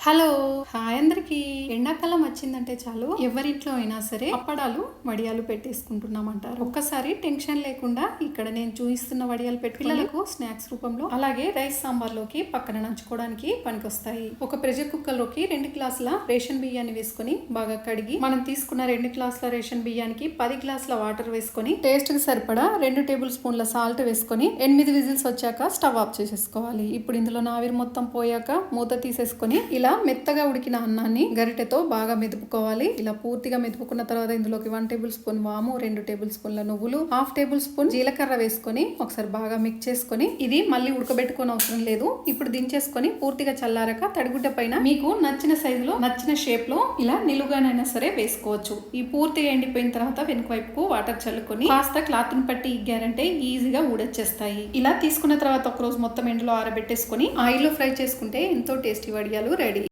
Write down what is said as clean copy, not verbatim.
Hello hi అందరికి. ఎండాకాలం వచ్చిందంటే చాలు ఎవరింట్లో అయినా సరే అప్పడాలు వడియాలు పెట్టేసుకుంటున్నామంటారు. ఒక్కసారి టెన్షన్ లేకుండా ఇక్కడ నేను చూపిస్తున్న వడియాలు పెట్టి పిల్లలకు స్నాక్స్ రూపంలో అలాగే రైస్ సాంబార్ లోకి పక్కన నంచుకోవడానికి పనికొస్తాయి. ఒక ప్రెషర్ కుక్కర్ లోకి 2 గ్లాసుల రేషన్ బియ్యాన్ని వేసుకొని బాగా కడిగి మనం తీసుకున్న 2 గ్లాసుల రేషన్ బియ్యానికి 10 గ్లాసుల వాటర్ వేసుకొని టేస్ట్ కి సరిపడా 2 టేబుల్ స్పూన్ల సాల్ట్ వేసుకొని 8 విజిల్స్ వచ్చాక స్టవ్ ఆఫ్ చేసేసుకోవాలి. ఇప్పుడు ఇందులో ఆవిరి మొత్తం పోయాక మూత తీసేసుకొని ఇలా మెత్తగా ఉడికిన అన్నాన్ని గరిటెతో బాగా మెదుపుకోవాలి. ఇలా పూర్తిగా మెదుపుకున్న తర్వాత ఇందులోకి 1 టేబుల్ స్పూన్ వాము, 2 టేబుల్ స్పూన్ల నువ్వులు, 1/2 టేబుల్ స్పూన్ జీలకర్ర వేసుకొని ఒకసారి బాగా మిక్స్ చేసుకొని ఇది మళ్ళీ ఉడకబెట్టుకోని అవసరం లేదు. ఇప్పుడు దించేసుకొని పూర్తిగా చల్లారక తడిగుడ్డ పైన మీకు నచ్చిన సైజులో నచ్చిన షేప్ లో ఇలా నిలువుగానైనా సరే వేసుకోవచ్చు. ఈ పూర్తిగా ఎండిపోయిన తర్వాత వెనుక వైపుకు వాటర్ చల్లుకొని కాస్త క్లాత్ ని పట్టి ఇగ్గారంటే ఈజీగా ఊడొచ్చేస్తాయి. ఇలా తీసుకున్న తర్వాత ఒక రోజు మొత్తం ఎండలో ఆరబెట్టేసుకొని ఆయిల్ లో ఫ్రై చేసుకుంటే ఎంతో టేస్టీ వడియాలు రెడీ.